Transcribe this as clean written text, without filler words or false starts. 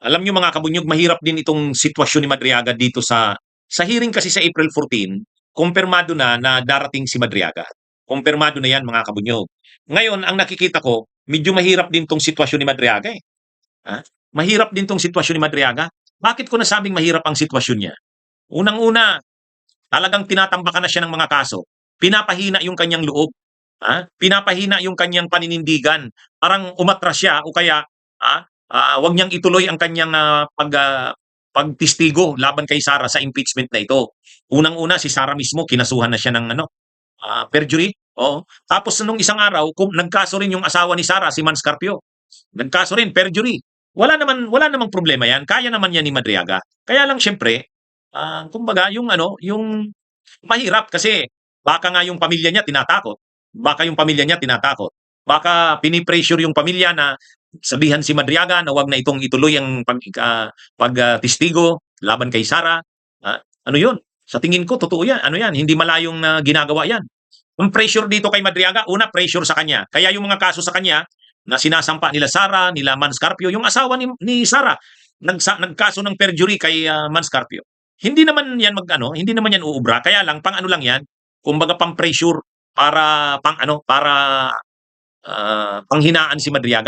Alam niyo mga kabunyog, mahirap din itong sitwasyon ni Madriaga dito sa hearing kasi sa April 14, kumpirmado na darating si Madriaga. Kumpirmado na 'yan mga kabunyog. Ngayon ang nakikita ko, medyo mahirap din 'tong sitwasyon ni Madriaga, eh. Mahirap din 'tong sitwasyon ni Madriaga. Bakit ko nasabing mahirap ang sitwasyon niya? Unang-una, talagang tinatambakan na siya ng mga kaso. Pinapahina yung kanyang loob. Pinapahina yung kanyang paninindigan. Parang umatras siya o kaya wag niyang ituloy ang kanyang pagtistigo laban kay Sara sa impeachment na ito. Unang-una, si Sara mismo, kinasuhan na siya ng perjury. Oo. Tapos nung isang araw, nagkaso rin yung asawa ni Sara, si Man Scarpio. Nagkaso rin, perjury. Wala namang problema yan. Kaya naman yan ni Madriaga. Kaya lang syempre, kumbaga, yung mahirap kasi baka nga yung pamilya niya tinatakot. Baka yung pamilya niya tinatakot. Baka pinipressure yung pamilya na sabihan si Madriaga na wag na itong ituloy ang pagtistigo laban kay Sara. Ano yun? Sa tingin ko, totoo yan. Ano yan? Hindi malayong ginagawa yan. Ang pressure dito kay Madriaga, una, pressure sa kanya. Kaya yung mga kaso sa kanya na sinasampa nila Sara, nila Man Scarpio, yung asawa ni Sara, nagkaso ng perjury kay Man Scarpio. Hindi naman yan uubra. Kaya lang, pang ano lang yan, kumbaga pang pressure para panghinaan si Madriaga.